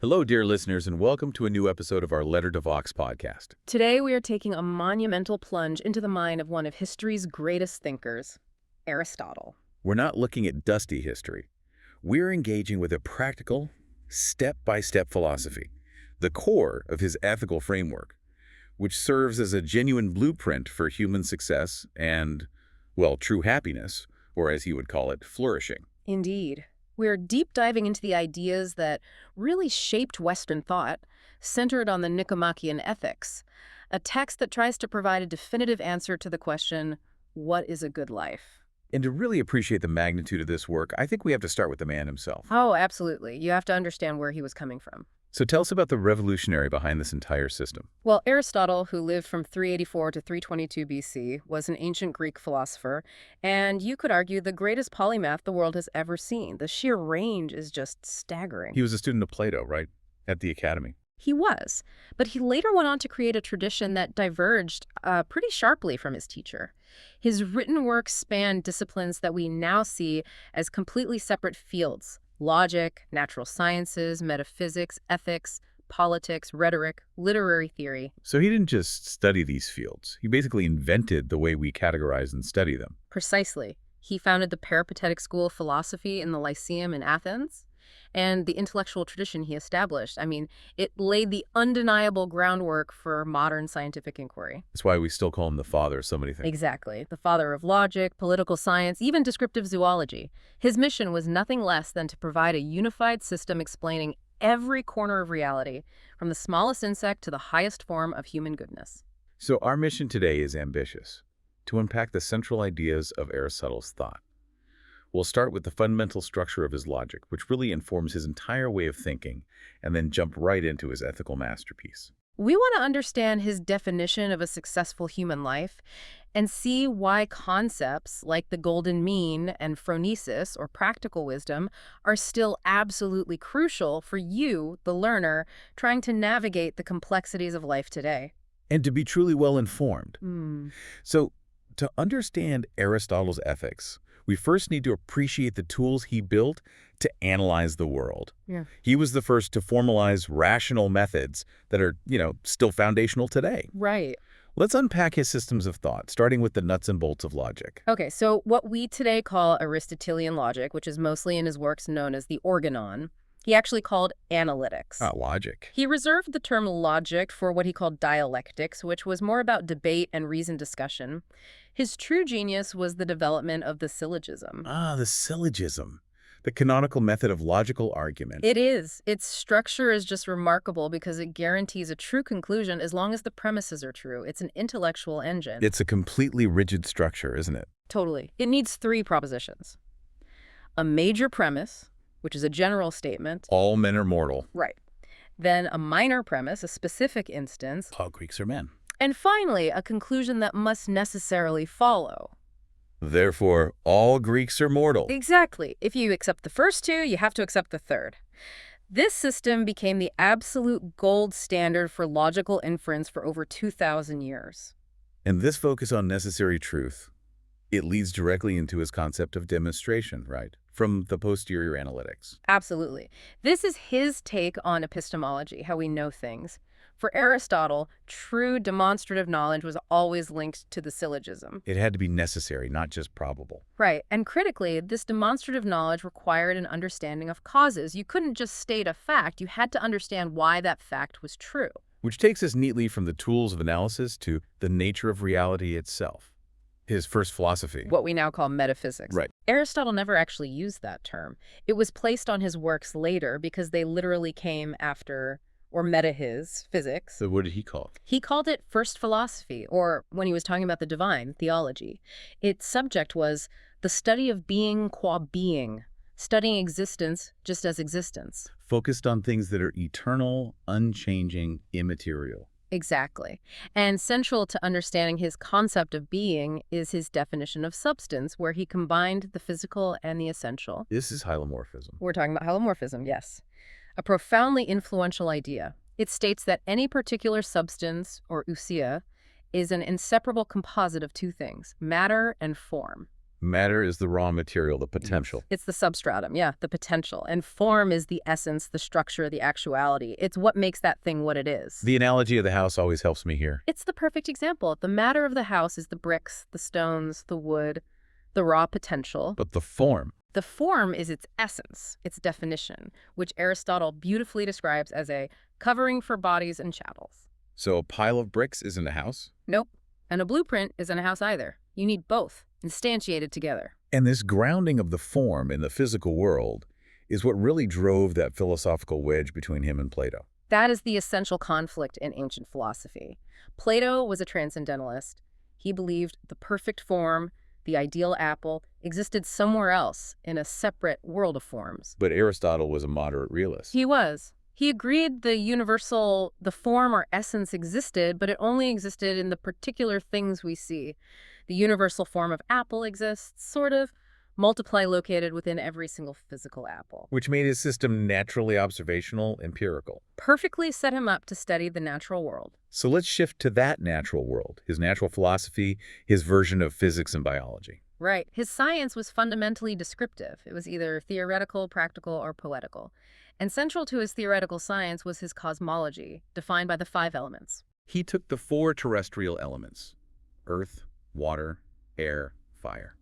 Hello, dear listeners, and welcome to a new episode of our Letter to Vox podcast. Today we are taking a monumental plunge into the mind of one of history's greatest thinkers, Aristotle. We're not looking at dusty history. We're engaging with a practical, step-by-step philosophy, the core of his ethical framework, which serves as a genuine blueprint for human success and, well, true happiness, or as he would call it, flourishing. Indeed. We're deep diving into the ideas that really shaped Western thought, centered on the Nicomachean Ethics, a text that tries to provide a definitive answer to the question, what is a good life? And to really appreciate the magnitude of this work, I think we have to start with the man himself. Oh, absolutely. You have to understand where he was coming from. So tell us about the revolutionary behind this entire system. Well, Aristotle, who lived from 384 to 322 BC, was an ancient Greek philosopher, and you could argue the greatest polymath the world has ever seen. The sheer range is just staggering. He was a student of Plato, right? At the academy. He was, but he later went on to create a tradition that diverged pretty sharply from his teacher. His written works spanned disciplines that we now see as completely separate fields: logic, natural sciences, metaphysics, ethics, politics, rhetoric, literary theory. So he didn't just study these fields. He basically invented the way we categorize and study them. Precisely. He founded the Peripatetic School of Philosophy in the Lyceum in Athens, and the intellectual tradition he established. It laid the undeniable groundwork for modern scientific inquiry. That's why we still call him the father of so many things. Exactly. The father of logic, political science, even descriptive zoology. His mission was nothing less than to provide a unified system explaining every corner of reality, from the smallest insect to the highest form of human goodness. So our mission today is ambitious: to unpack the central ideas of Aristotle's thought. We'll start with the fundamental structure of his logic, which really informs his entire way of thinking, and then jump right into his ethical masterpiece. We want to understand his definition of a successful human life and see why concepts like the golden mean and phronesis, or practical wisdom, are still absolutely crucial for you, the learner, trying to navigate the complexities of life today. And to be truly well-informed. Hmm. So, to understand Aristotle's ethics, we first need to appreciate the tools he built to analyze the world. Yeah. He was the first to formalize rational methods that are, still foundational today. Right. Let's unpack his systems of thought, starting with the nuts and bolts of logic. Okay, so what we today call Aristotelian logic, which is mostly in his works known as the organon, he actually called analytics. Logic. He reserved the term logic for what he called dialectics, which was more about debate and reasoned discussion. His true genius was the development of the syllogism. The syllogism. The canonical method of logical argument. It is. Its structure is just remarkable because it guarantees a true conclusion as long as the premises are true. It's an intellectual engine. It's a completely rigid structure, isn't it? Totally. It needs three propositions: a major premise, which is a general statement. All men are mortal. Right. Then a minor premise, a specific instance. All Greeks are men. And finally, a conclusion that must necessarily follow. Therefore, all Greeks are mortal. Exactly. If you accept the first two, you have to accept the third. This system became the absolute gold standard for logical inference for over 2,000 years. And this focus on necessary truth, it leads directly into his concept of demonstration, right? From the posterior analytics. Absolutely. This is his take on epistemology, how we know things. For Aristotle, true demonstrative knowledge was always linked to the syllogism. It had to be necessary, not just probable. Right. And critically, this demonstrative knowledge required an understanding of causes. You couldn't just state a fact. You had to understand why that fact was true. Which takes us neatly from the tools of analysis to the nature of reality itself. His first philosophy. What we now call metaphysics. Right. Aristotle never actually used that term. It was placed on his works later because they literally came after or meta his physics. So what did he call it? He called it first philosophy, or when he was talking about the divine, theology. Its subject was the study of being qua being, studying existence just as existence. Focused on things that are eternal, unchanging, immaterial. Exactly. And central to understanding his concept of being is his definition of substance, where he combined the physical and the essential. This is hylomorphism. We're talking about hylomorphism, yes. A profoundly influential idea. It states that any particular substance, or ousia, is an inseparable composite of two things, matter and form. Matter is the raw material, the potential. It's the substratum, yeah, the potential. And form is the essence, the structure, the actuality. It's what makes that thing what it is. The analogy of the house always helps me here. It's the perfect example. The matter of the house is the bricks, the stones, the wood, the raw potential. But the form, The form is its essence, its definition, which Aristotle beautifully describes as a covering for bodies and chattels. so a pile of bricks isn't a house? Nope. And a blueprint isn't a house either. You need both, instantiated together. And this grounding of the form in the physical world is what really drove that philosophical wedge between him and Plato. That is the essential conflict in ancient philosophy. Plato was a transcendentalist. He believed the perfect form, the ideal apple, existed somewhere else in a separate world of forms. But Aristotle was a moderate realist. He was. He agreed the form or essence existed, but it only existed in the particular things we see. The universal form of apple exists, sort of, multiply located within every single physical apple. Which made his system naturally observational, empirical. Perfectly set him up to study the natural world. So let's shift to that natural world, his natural philosophy, his version of physics and biology. Right. His science was fundamentally descriptive. It was either theoretical, practical, or poetical. And central to his theoretical science was his cosmology, defined by the 5 elements. He took the 4 terrestrial elements: earth, water, air, fire.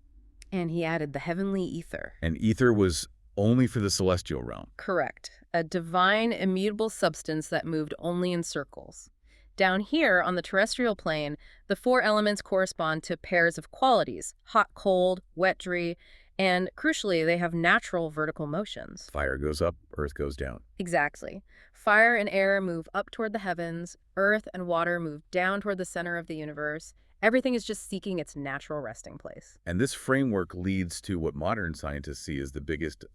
And he added the heavenly ether. And ether was only for the celestial realm. Correct. A divine, immutable substance that moved only in circles. Down here, on the terrestrial plane, the 4 elements correspond to pairs of qualities: hot, cold, wet, dry, and crucially, they have natural vertical motions. Fire goes up, earth goes down. Exactly. Fire and air move up toward the heavens, earth and water move down toward the center of the universe. Everything is just seeking its natural resting place. And this framework leads to what modern scientists see as the biggest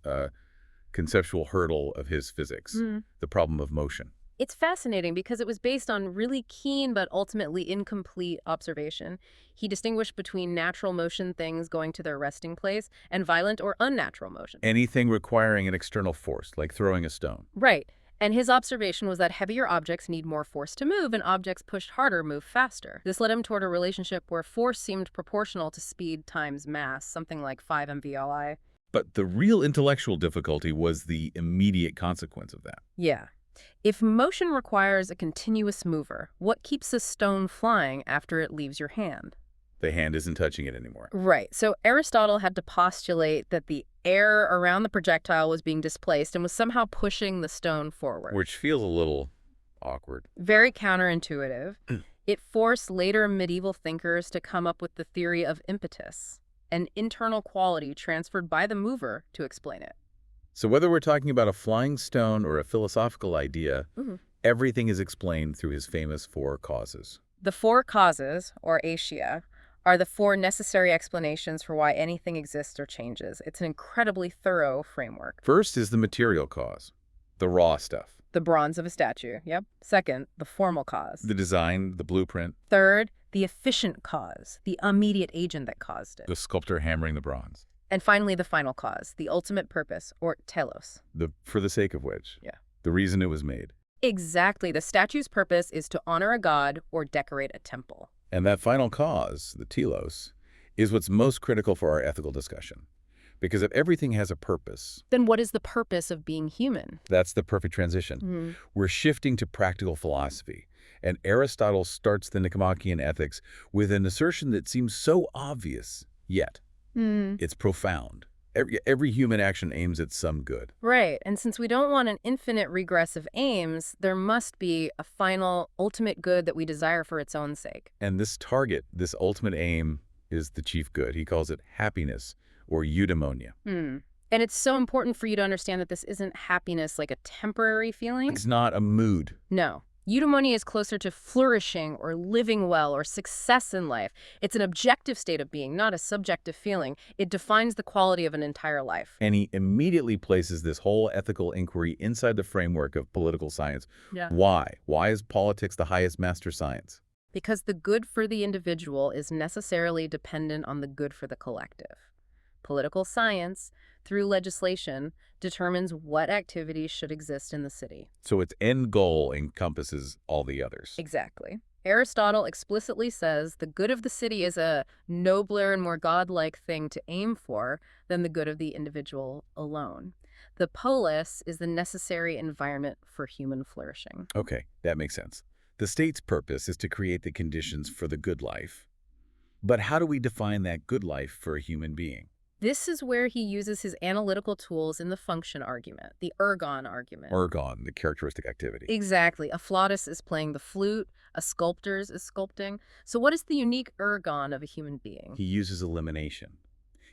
conceptual hurdle of his physics, the problem of motion. It's fascinating because it was based on really keen but ultimately incomplete observation. He distinguished between natural motion things going to their resting place and violent or unnatural motion. Anything requiring an external force, like throwing a stone. Right. And his observation was that heavier objects need more force to move, and objects pushed harder move faster. This led him toward a relationship where force seemed proportional to speed times mass, something like 5 mVLI. But the real intellectual difficulty was the immediate consequence of that. Yeah. If motion requires a continuous mover, what keeps a stone flying after it leaves your hand? The hand isn't touching it anymore. Right. So Aristotle had to postulate that the air around the projectile was being displaced and was somehow pushing the stone forward. Which feels a little awkward. Very counterintuitive. It forced later medieval thinkers to come up with the theory of impetus, an internal quality transferred by the mover to explain it. So whether we're talking about a flying stone or a philosophical idea, everything is explained through his famous 4 causes. The 4 causes, or atia, are the 4 necessary explanations for why anything exists or changes. It's an incredibly thorough framework. First is the material cause, the raw stuff. The bronze of a statue, yep. Second, the formal cause. The design, the blueprint. Third, the efficient cause, the immediate agent that caused it. The sculptor hammering the bronze. And finally, the final cause, the ultimate purpose, or telos. For the sake of which. Yeah. The reason it was made. Exactly. The statue's purpose is to honor a god or decorate a temple. And that final cause, the telos, is what's most critical for our ethical discussion. Because if everything has a purpose, then what is the purpose of being human? that's the perfect transition. We're shifting to practical philosophy. And Aristotle starts the Nicomachean Ethics with an assertion that seems so obvious, yet it's profound. Every human action aims at some good. Right. And since we don't want an infinite regress of aims, there must be a final, ultimate good that we desire for its own sake. And this target, this ultimate aim, is the chief good. He calls it happiness, or eudaimonia. And it's so important for you to understand that this isn't happiness like a temporary feeling. It's not a mood. No. Eudaimonia is closer to flourishing or living well or success in life. It's an objective state of being, not a subjective feeling. It defines the quality of an entire life. And he immediately places this whole ethical inquiry inside the framework of political science. Yeah. Why? Why is politics the highest master science? Because the good for the individual is necessarily dependent on the good for the collective. Political science, through legislation, determines what activities should exist in the city. So its end goal encompasses all the others. Exactly. Aristotle explicitly says the good of the city is a nobler and more godlike thing to aim for than the good of the individual alone. The polis is the necessary environment for human flourishing. Okay, that makes sense. The state's purpose is to create the conditions for the good life. But how do we define that good life for a human being? This is where he uses his analytical tools in the function argument, the ergon argument. Ergon, the characteristic activity. Exactly. A flautist is playing the flute, a sculptor is sculpting. So what is the unique ergon of a human being? He uses elimination.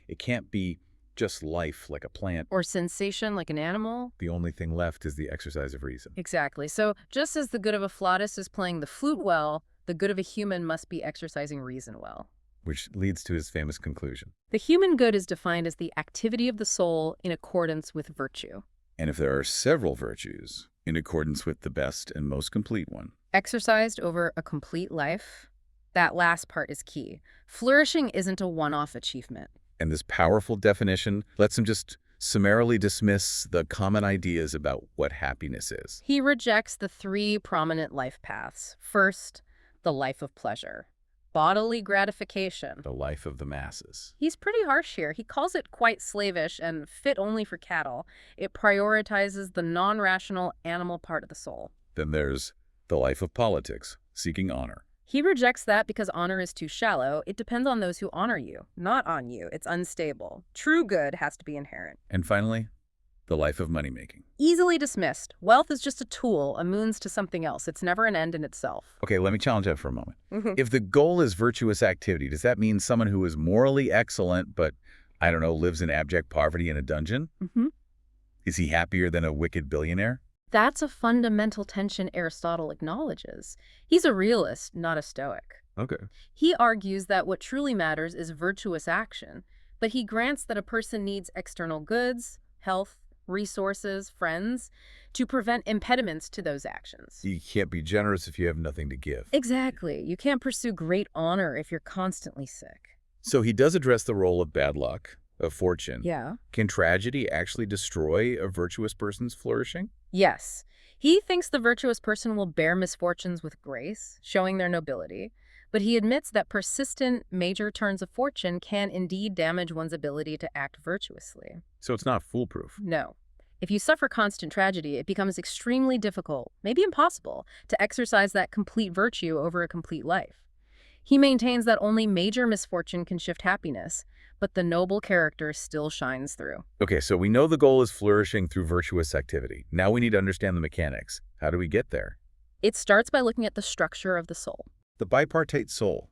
It can't be just life like a plant. Or sensation like an animal? The only thing left is the exercise of reason. Exactly. So just as the good of a flautist is playing the flute well, the good of a human must be exercising reason well. Which leads to his famous conclusion. The human good is defined as the activity of the soul in accordance with virtue. And if there are several virtues, in accordance with the best and most complete one. Exercised over a complete life, that last part is key. Flourishing isn't a one-off achievement. And this powerful definition lets him just summarily dismiss the common ideas about what happiness is. He rejects the three prominent life paths. First, the life of pleasure. Bodily gratification. The life of the masses. He's pretty harsh here. He calls it quite slavish and fit only for cattle. It prioritizes the non-rational animal part of the soul. Then there's the life of politics, seeking honor. He rejects that because honor is too shallow. It depends on those who honor you, not on you. It's unstable. True good has to be inherent. And finally, the life of money-making. Easily dismissed. Wealth is just a tool, a means to something else. It's never an end in itself. Okay, let me challenge that for a moment. If the goal is virtuous activity, does that mean someone who is morally excellent but, I don't know, lives in abject poverty in a dungeon? Is he happier than a wicked billionaire? That's a fundamental tension Aristotle acknowledges. He's a realist, not a stoic. Okay. He argues that what truly matters is virtuous action, but he grants that a person needs external goods, health, resources, friends, to prevent impediments to those actions. You can't be generous if you have nothing to give. Exactly. You can't pursue great honor if you're constantly sick. So he does address the role of bad luck, of fortune. Yeah. Can tragedy actually destroy a virtuous person's flourishing? Yes. He thinks the virtuous person will bear misfortunes with grace, showing their nobility, but he admits that persistent, major turns of fortune can indeed damage one's ability to act virtuously. So it's not foolproof. No. If you suffer constant tragedy, it becomes extremely difficult, maybe impossible, to exercise that complete virtue over a complete life. He maintains that only major misfortune can shift happiness, but the noble character still shines through. Okay, so we know the goal is flourishing through virtuous activity. Now we need to understand the mechanics. How do we get there? It starts by looking at the structure of the soul. The bipartite soul.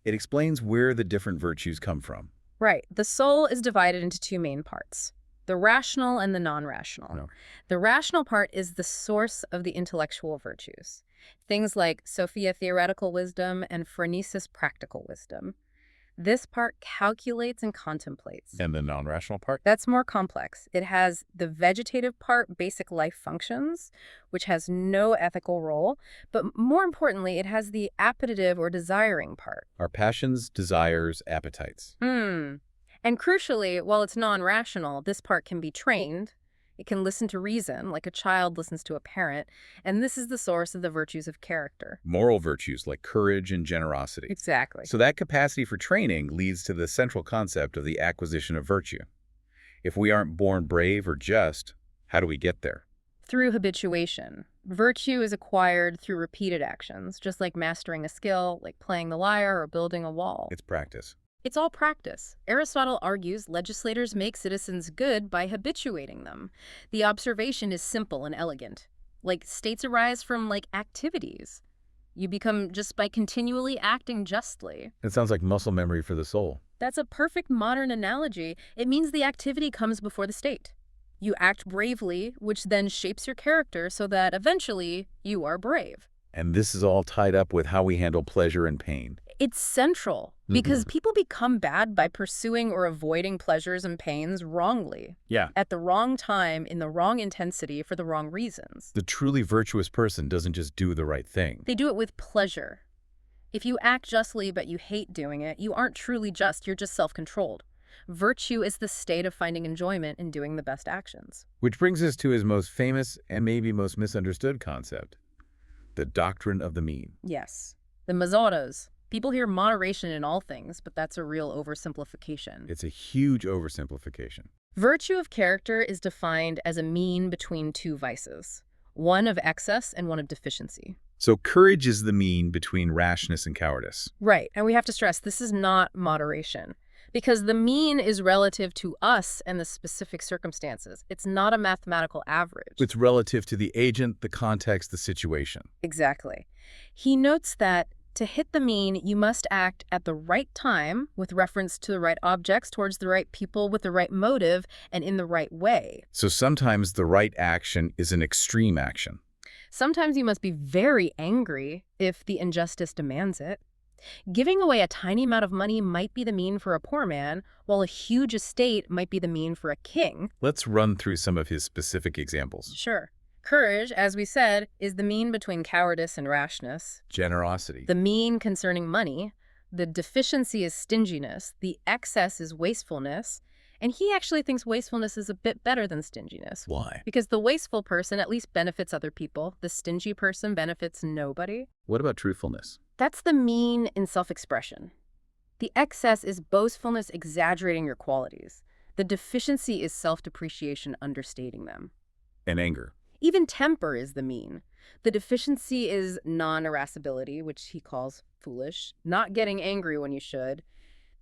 It explains where the different virtues come from. Right. The soul is divided into two main parts, the rational and the non-rational. No. The rational part is the source of the intellectual virtues. Things like Sophia theoretical wisdom and phronesis practical wisdom. This part calculates and contemplates. And the non-rational part? That's more complex. It has the vegetative part, basic life functions, which has no ethical role. But more importantly, it has the appetitive or desiring part. Our passions, desires, appetites. And crucially, while it's non-rational, this part can be trained. It can listen to reason, like a child listens to a parent, and this is the source of the virtues of character. Moral virtues like courage and generosity. Exactly. So that capacity for training leads to the central concept of the acquisition of virtue. If we aren't born brave or just, how do we get there? Through habituation. Virtue is acquired through repeated actions, just like mastering a skill, like playing the lyre or building a wall. It's practice. It's all practice. Aristotle argues legislators make citizens good by habituating them. The observation is simple and elegant. Like states arise from activities. You become just by continually acting justly. It sounds like muscle memory for the soul. That's a perfect modern analogy. It means the activity comes before the state. You act bravely, which then shapes your character so that eventually you are brave. And this is all tied up with how we handle pleasure and pain. It's central because people become bad by pursuing or avoiding pleasures and pains wrongly. Yeah. At the wrong time, in the wrong intensity, for the wrong reasons. The truly virtuous person doesn't just do the right thing. They do it with pleasure. If you act justly but you hate doing it, you aren't truly just, you're just self-controlled. Virtue is the state of finding enjoyment in doing the best actions. Which brings us to his most famous and maybe most misunderstood concept, the doctrine of the mean. Yes. The Mazoros. People hear moderation in all things, but that's a real oversimplification. It's a huge oversimplification. Virtue of character is defined as a mean between two vices, one of excess and one of deficiency. So courage is the mean between rashness and cowardice. Right, and we have to stress this is not moderation, because the mean is relative to us and the specific circumstances. It's not a mathematical average. It's relative to the agent, the context, the situation. Exactly. He notes that to hit the mean, you must act at the right time with reference to the right objects, towards the right people, with the right motive, and in the right way. So sometimes the right action is an extreme action. Sometimes you must be very angry if the injustice demands it. Giving away a tiny amount of money might be the mean for a poor man, while a huge estate might be the mean for a king. Let's run through some of his specific examples. Sure. Courage, as we said, is the mean between cowardice and rashness. Generosity. The mean concerning money. The deficiency is stinginess. The excess is wastefulness. And he actually thinks wastefulness is a bit better than stinginess. Why? Because the wasteful person at least benefits other people. The stingy person benefits nobody. What about truthfulness? That's the mean in self-expression. The excess is boastfulness exaggerating your qualities. The deficiency is self-depreciation understating them. And anger. Even temper is the mean. The deficiency is non-irascibility, which he calls foolish, not getting angry when you should.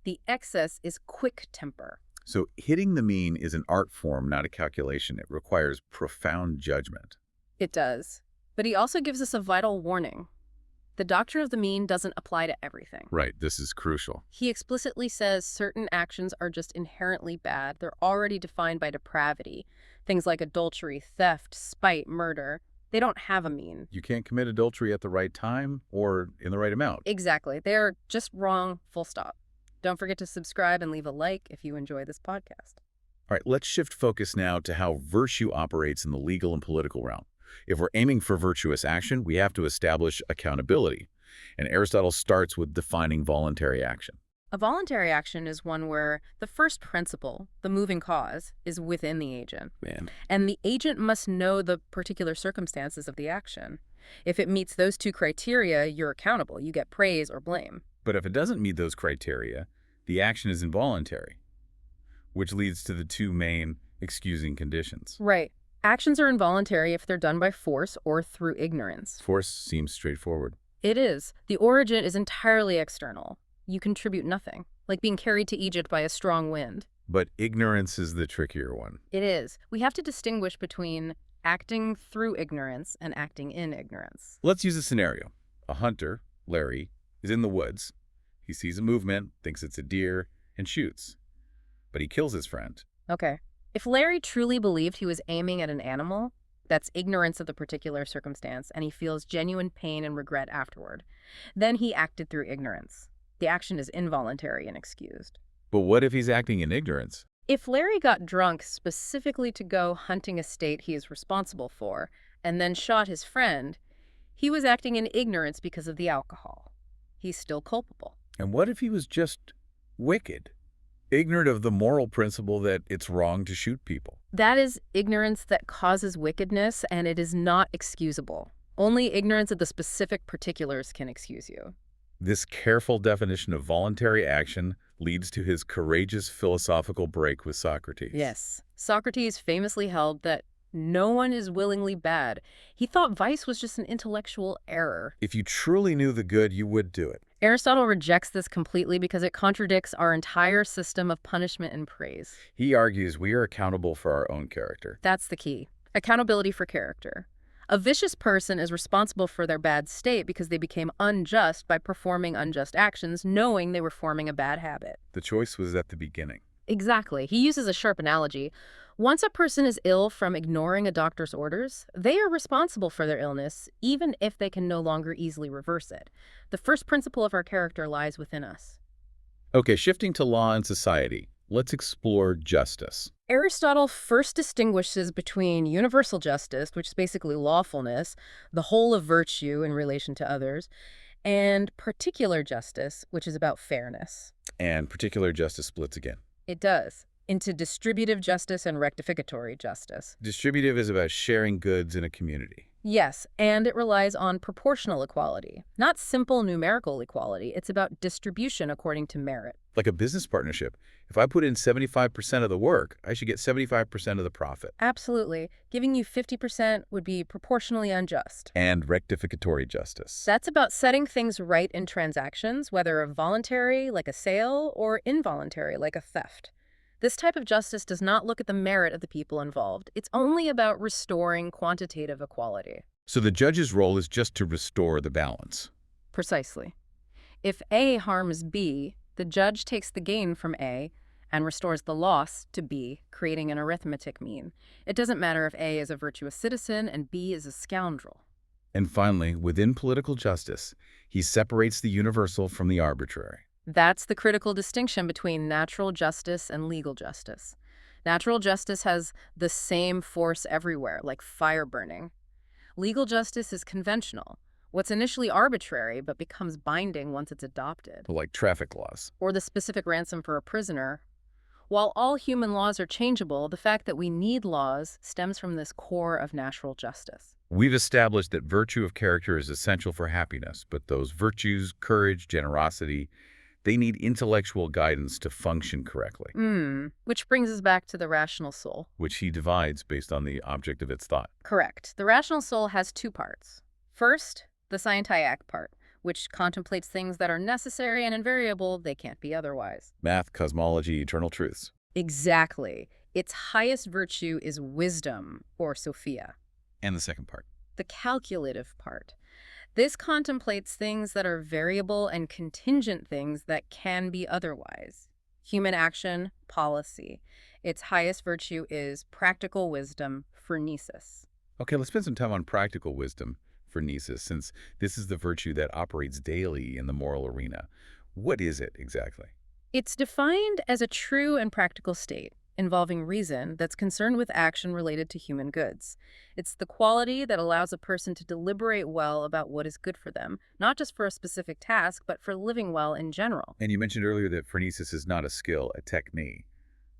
The excess is quick temper. So hitting the mean is an art form, not a calculation. It requires profound judgment. It does. But he also gives us a vital warning. The doctrine of the mean doesn't apply to everything. Right, this is crucial. He explicitly says certain actions are just inherently bad. They're already defined by depravity. Things like adultery, theft, spite, murder. They don't have a mean. You can't commit adultery at the right time or in the right amount. Exactly. They're just wrong, full stop. Don't forget to subscribe and leave a like if you enjoy this podcast. All right, let's shift focus now to how virtue operates in the legal and political realm. If we're aiming for virtuous action, we have to establish accountability. And Aristotle starts with defining voluntary action. A voluntary action is one where the first principle, the moving cause, is within the agent. Man. And the agent must know the particular circumstances of the action. If it meets those two criteria, you're accountable. You get praise or blame. But if it doesn't meet those criteria, the action is involuntary, which leads to the two main excusing conditions. Right. Actions are involuntary if they're done by force or through ignorance. Force seems straightforward. It is. The origin is entirely external. You contribute nothing, like being carried to Egypt by a strong wind. But ignorance is the trickier one. It is. We have to distinguish between acting through ignorance and acting in ignorance. Let's use a scenario. A hunter, Larry, is in the woods. He sees a movement, thinks it's a deer, and shoots. But he kills his friend. Okay. If Larry truly believed he was aiming at an animal, that's ignorance of the particular circumstance, and he feels genuine pain and regret afterward, then he acted through ignorance. The action is involuntary and excused. But what if he's acting in ignorance? If Larry got drunk specifically to go hunting a state he is responsible for, and then shot his friend, he was acting in ignorance because of the alcohol. He's still culpable. And what if he was just wicked? Ignorant of the moral principle that it's wrong to shoot people? That is ignorance that causes wickedness, and it is not excusable. Only ignorance of the specific particulars can excuse you. This careful definition of voluntary action leads to his courageous philosophical break with Socrates. Yes. Socrates famously held that no one is willingly bad. He thought vice was just an intellectual error. If you truly knew the good, you would do it. Aristotle rejects this completely because it contradicts our entire system of punishment and praise. He argues we are accountable for our own character. That's the key. Accountability for character. A vicious person is responsible for their bad state because they became unjust by performing unjust actions, knowing they were forming a bad habit. The choice was at the beginning. Exactly. He uses a sharp analogy. Once a person is ill from ignoring a doctor's orders, they are responsible for their illness, even if they can no longer easily reverse it. The first principle of our character lies within us. Okay, shifting to law and society, let's explore justice. Aristotle first distinguishes between universal justice, which is basically lawfulness, the whole of virtue in relation to others, and particular justice, which is about fairness. And particular justice splits again. It does, into distributive justice and rectificatory justice. Distributive is about sharing goods in a community. Yes, and it relies on proportional equality, not simple numerical equality. It's about distribution according to merit. Like a business partnership, if I put in 75% of the work, I should get 75% of the profit. Absolutely. Giving you 50% would be proportionally unjust. And rectificatory justice. That's about setting things right in transactions, whether voluntary, like a sale, or involuntary, like a theft. This type of justice does not look at the merit of the people involved. It's only about restoring quantitative equality. So the judge's role is just to restore the balance. Precisely. If A harms B, the judge takes the gain from A and restores the loss to B, creating an arithmetic mean. It doesn't matter if A is a virtuous citizen and B is a scoundrel. And finally, within political justice, he separates the universal from the arbitrary. That's the critical distinction between natural justice and legal justice. Natural justice has the same force everywhere, like fire burning. Legal justice is conventional. What's initially arbitrary but becomes binding once it's adopted. Like traffic laws. Or the specific ransom for a prisoner. While all human laws are changeable, the fact that we need laws stems from this core of natural justice. We've established that virtue of character is essential for happiness, but those virtues, courage, generosity, they need intellectual guidance to function correctly. Which brings us back to the rational soul. Which he divides based on the object of its thought. Correct. The rational soul has two parts. First, the scientific part, which contemplates things that are necessary and invariable, they can't be otherwise. Math, cosmology, eternal truths. Exactly. Its highest virtue is wisdom, or Sophia. And the second part. The calculative part. This contemplates things that are variable and contingent things that can be otherwise. Human action, policy. Its highest virtue is practical wisdom, phronesis. Okay, let's spend some time on practical wisdom, phronesis, since this is the virtue that operates daily in the moral arena. What is it exactly? It's defined as a true and practical state, involving reason that's concerned with action related to human goods. It's the quality that allows a person to deliberate well about what is good for them, not just for a specific task, but for living well in general. And you mentioned earlier that phronesis is not a skill, a technique.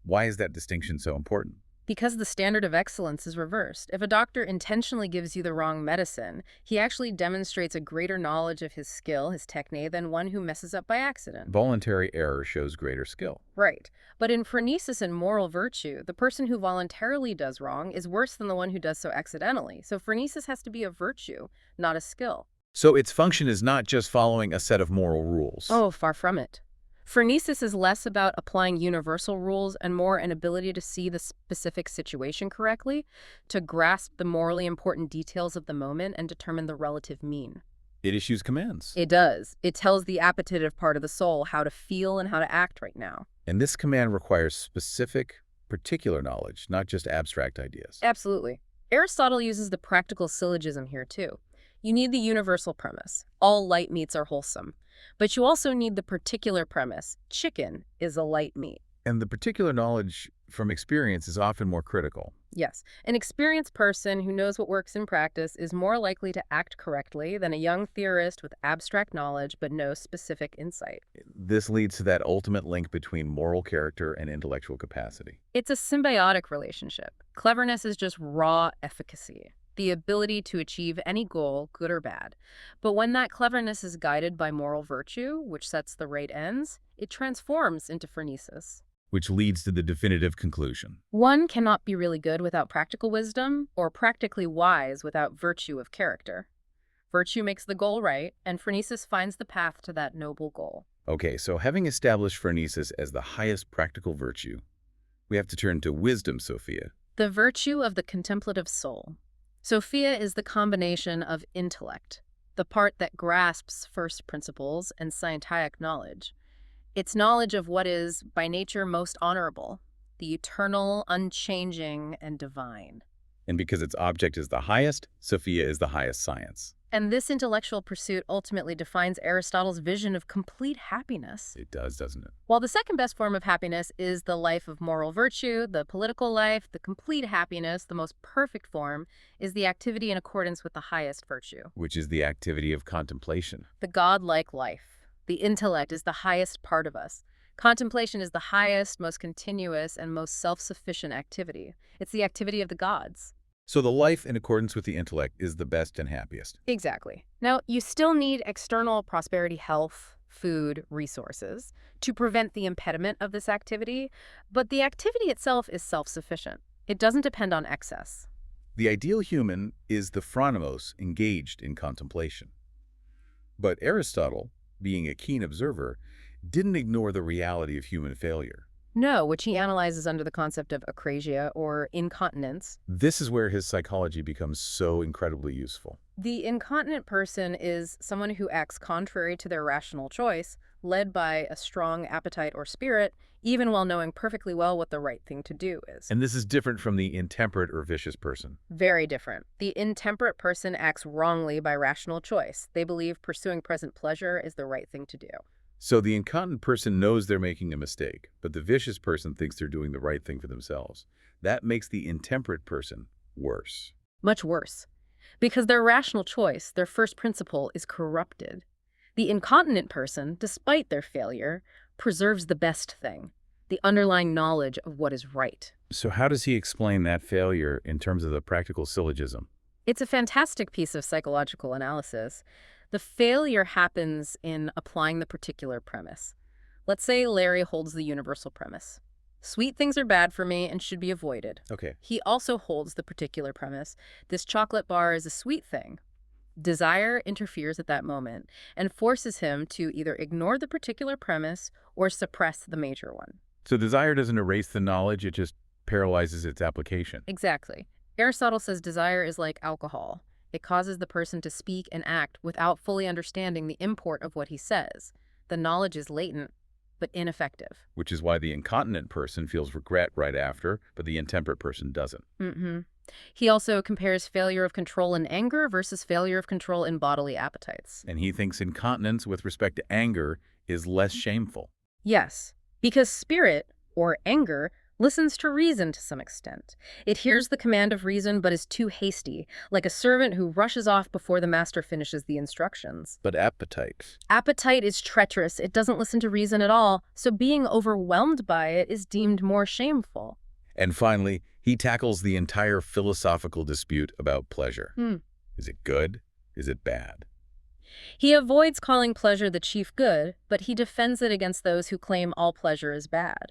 Why is that distinction so important? Because the standard of excellence is reversed. If a doctor intentionally gives you the wrong medicine, he actually demonstrates a greater knowledge of his skill, his technique, than one who messes up by accident. Voluntary error shows greater skill. Right. But in phronesis and moral virtue, the person who voluntarily does wrong is worse than the one who does so accidentally. So phronesis has to be a virtue, not a skill. So its function is not just following a set of moral rules. Oh, far from it. Phronesis is less about applying universal rules and more an ability to see the specific situation correctly, to grasp the morally important details of the moment and determine the relative mean. It issues commands. It does. It tells the appetitive part of the soul how to feel and how to act right now. And this command requires specific, particular knowledge, not just abstract ideas. Absolutely. Aristotle uses the practical syllogism here too. You need the universal premise. All light meats are wholesome. But you also need the particular premise. Chicken is a light meat. And the particular knowledge from experience is often more critical. Yes, an experienced person who knows what works in practice is more likely to act correctly than a young theorist with abstract knowledge but no specific insight. This leads to that ultimate link between moral character and intellectual capacity. It's a symbiotic relationship. Cleverness is just raw efficacy, the ability to achieve any goal, good or bad. But when that cleverness is guided by moral virtue, which sets the right ends, it transforms into phronesis. Which leads to the definitive conclusion. One cannot be really good without practical wisdom, or practically wise without virtue of character. Virtue makes the goal right, and phronesis finds the path to that noble goal. Okay, so having established phronesis as the highest practical virtue, we have to turn to wisdom, Sophia. The virtue of the contemplative soul. Sophia is the combination of intellect, the part that grasps first principles and scientific knowledge. It's knowledge of what is, by nature, most honorable, the eternal, unchanging, and divine. And because its object is the highest, Sophia is the highest science. And this intellectual pursuit ultimately defines Aristotle's vision of complete happiness. It does, doesn't it? While the second best form of happiness is the life of moral virtue, the political life, the complete happiness, the most perfect form, is the activity in accordance with the highest virtue. Which is the activity of contemplation. The godlike life. The intellect is the highest part of us. Contemplation is the highest, most continuous, and most self-sufficient activity. It's the activity of the gods. So the life in accordance with the intellect is the best and happiest. Exactly. Now, you still need external prosperity, health, food, resources to prevent the impediment of this activity, but the activity itself is self-sufficient. It doesn't depend on excess. The ideal human is the phronimos engaged in contemplation. But Aristotle, being a keen observer, didn't ignore the reality of human failure. No, which he analyzes under the concept of acrasia or incontinence. This is where his psychology becomes so incredibly useful. The incontinent person is someone who acts contrary to their rational choice, led by a strong appetite or spirit, even while knowing perfectly well what the right thing to do is. And this is different from the intemperate or vicious person. Very different. The intemperate person acts wrongly by rational choice. They believe pursuing present pleasure is the right thing to do. So the incontinent person knows they're making a mistake, but the vicious person thinks they're doing the right thing for themselves. That makes the intemperate person worse. Much worse. Because their rational choice, their first principle, is corrupted. The incontinent person, despite their failure, preserves the best thing, the underlying knowledge of what is right. So how does he explain that failure in terms of the practical syllogism? It's a fantastic piece of psychological analysis. The failure happens in applying the particular premise. Let's say Larry holds the universal premise. Sweet things are bad for me and should be avoided. Okay. He also holds the particular premise. This chocolate bar is a sweet thing. Desire interferes at that moment and forces him to either ignore the particular premise or suppress the major one. So desire doesn't erase the knowledge, it just paralyzes its application. Exactly. Aristotle says desire is like alcohol. It causes the person to speak and act without fully understanding the import of what he says. The knowledge is latent, but ineffective. Which is why the incontinent person feels regret right after, but the intemperate person doesn't. He also compares failure of control in anger versus failure of control in bodily appetites. And he thinks incontinence with respect to anger is less shameful. Yes, because spirit, or anger, listens to reason to some extent. It hears the command of reason but is too hasty, like a servant who rushes off before the master finishes the instructions. But appetite. Appetite is treacherous. It doesn't listen to reason at all, so being overwhelmed by it is deemed more shameful. And finally, he tackles the entire philosophical dispute about pleasure. Is it good? Is it bad? He avoids calling pleasure the chief good, but he defends it against those who claim all pleasure is bad.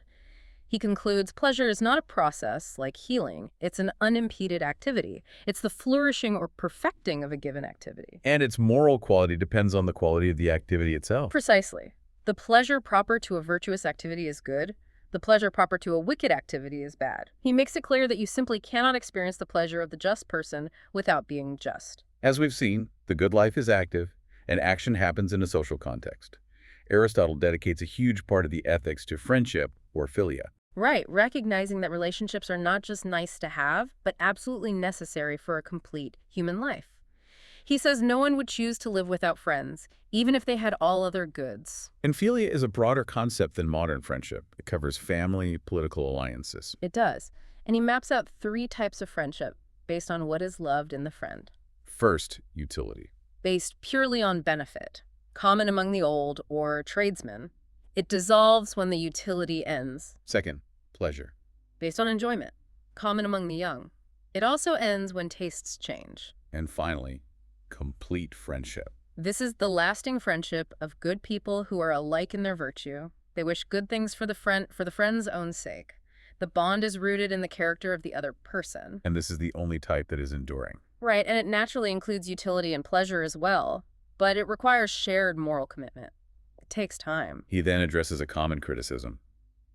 He concludes pleasure is not a process like healing. It's an unimpeded activity. It's the flourishing or perfecting of a given activity. And its moral quality depends on the quality of the activity itself. Precisely. The pleasure proper to a virtuous activity is good. The pleasure proper to a wicked activity is bad. He makes it clear that you simply cannot experience the pleasure of the just person without being just. As we've seen, the good life is active, and action happens in a social context. Aristotle dedicates a huge part of the ethics to friendship or philia. Right, recognizing that relationships are not just nice to have, but absolutely necessary for a complete human life. He says no one would choose to live without friends, even if they had all other goods. And philia is a broader concept than modern friendship. It covers family, political alliances. It does. And he maps out 3 types of friendship based on what is loved in the friend. First, utility. Based purely on benefit, common among the old or tradesmen. It dissolves when the utility ends. Second, pleasure. Based on enjoyment, common among the young. It also ends when tastes change. And finally, complete friendship. This is the lasting friendship of good people who are alike in their virtue. They wish good things for the friend's own sake. The bond is rooted in the character of the other person. And this is the only type that is enduring. Right, and it naturally includes utility and pleasure as well, but it requires shared moral commitment. It takes time. He then addresses a common criticism,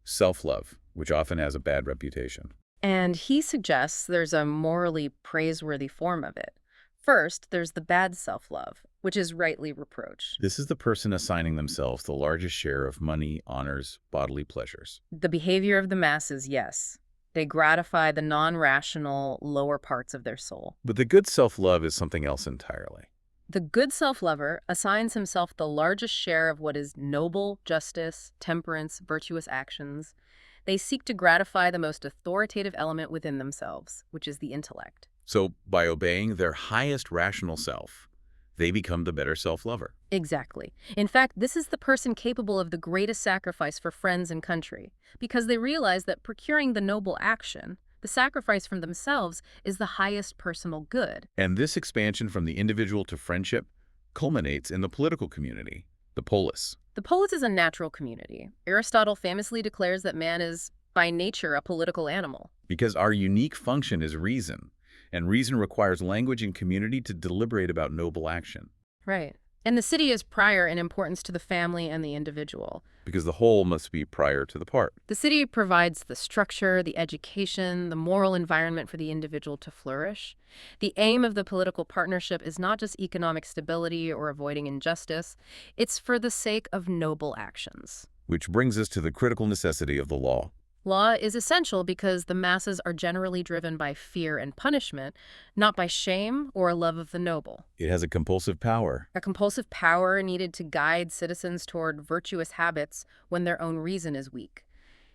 self-love, which often has a bad reputation. And he suggests there's a morally praiseworthy form of it. First, there's the bad self-love, which is rightly reproached. This is the person assigning themselves the largest share of money, honors, bodily pleasures. The behavior of the masses, yes. They gratify the non-rational lower parts of their soul. But the good self-love is something else entirely. The good self-lover assigns himself the largest share of what is noble, justice, temperance, virtuous actions. They seek to gratify the most authoritative element within themselves, which is the intellect. So by obeying their highest rational self, they become the better self-lover. Exactly. In fact, this is the person capable of the greatest sacrifice for friends and country, because they realize that procuring the noble action, The sacrifice from themselves is the highest personal good. And this expansion from the individual to friendship culminates in the political community, the polis. The polis is a natural community. Aristotle famously declares that man is, by nature, a political animal. Because our unique function is reason, and reason requires language and community to deliberate about noble action. Right. And the city is prior in importance to the family and the individual. Because the whole must be prior to the part. The city provides the structure, the education, the moral environment for the individual to flourish. The aim of the political partnership is not just economic stability or avoiding injustice. It's for the sake of noble actions. Which brings us to the critical necessity of the law. Law is essential because the masses are generally driven by fear and punishment, not by shame or a love of the noble. It has a compulsive power. A compulsive power needed to guide citizens toward virtuous habits when their own reason is weak.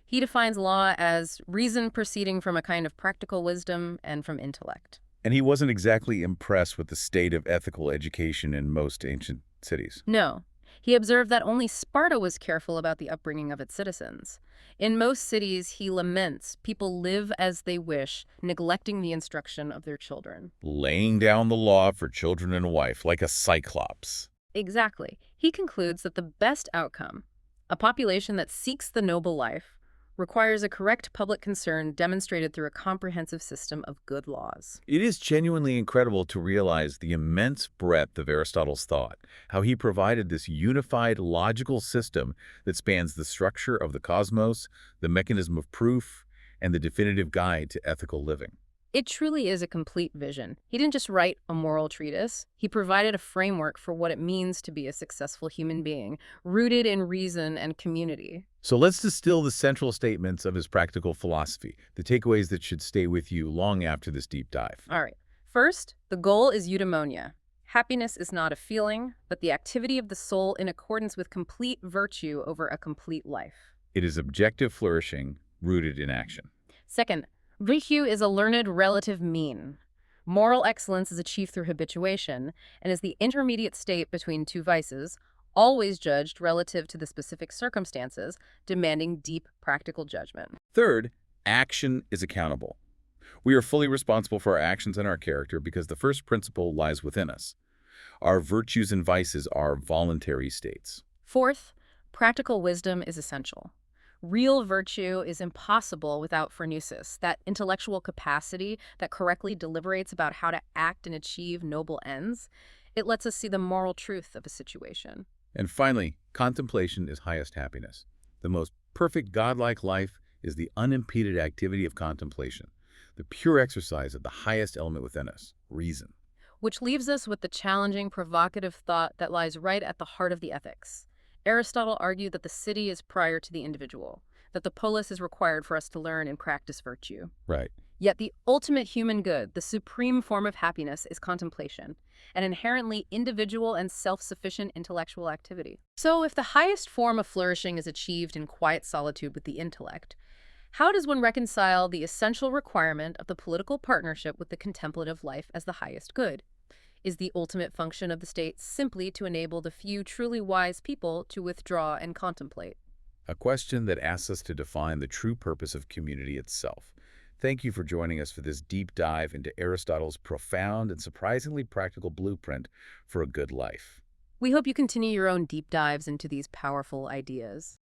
He defines law as reason proceeding from a kind of practical wisdom and from intellect. And he wasn't exactly impressed with the state of ethical education in most ancient cities. No. He observed that only Sparta was careful about the upbringing of its citizens. In most cities, he laments, people live as they wish, neglecting the instruction of their children. Laying down the law for children and wife like a cyclops. Exactly. He concludes that the best outcome, a population that seeks the noble life, requires a correct public concern demonstrated through a comprehensive system of good laws. It is genuinely incredible to realize the immense breadth of Aristotle's thought, how he provided this unified, logical system that spans the structure of the cosmos, the mechanism of proof, and the definitive guide to ethical living. It truly is a complete vision. He didn't just write a moral treatise. He provided a framework for what it means to be a successful human being, rooted in reason and community. So let's distill the central statements of his practical philosophy, the takeaways that should stay with you long after this deep dive. All right. First, the goal is eudaimonia. Happiness is not a feeling, but the activity of the soul in accordance with complete virtue over a complete life. It is objective flourishing, rooted in action. Second, virtue is a learned relative mean. Moral excellence is achieved through habituation and is the intermediate state between two vices, always judged relative to the specific circumstances, demanding deep practical judgment. Third, action is accountable. We are fully responsible for our actions and our character because the first principle lies within us. Our virtues and vices are voluntary states. Fourth, practical wisdom is essential. Real virtue is impossible without phronesis, that intellectual capacity that correctly deliberates about how to act and achieve noble ends. It lets us see the moral truth of a situation. And finally, contemplation is highest happiness. The most perfect godlike life is the unimpeded activity of contemplation, the pure exercise of the highest element within us, reason. Which leaves us with the challenging, provocative thought that lies right at the heart of the ethics. Aristotle argued that the city is prior to the individual, that the polis is required for us to learn and practice virtue. Right. Yet the ultimate human good, the supreme form of happiness, is contemplation, an inherently individual and self-sufficient intellectual activity. So if the highest form of flourishing is achieved in quiet solitude with the intellect, how does one reconcile the essential requirement of the political partnership with the contemplative life as the highest good? Is the ultimate function of the state simply to enable the few truly wise people to withdraw and contemplate? A question that asks us to define the true purpose of community itself. Thank you for joining us for this deep dive into Aristotle's profound and surprisingly practical blueprint for a good life. We hope you continue your own deep dives into these powerful ideas.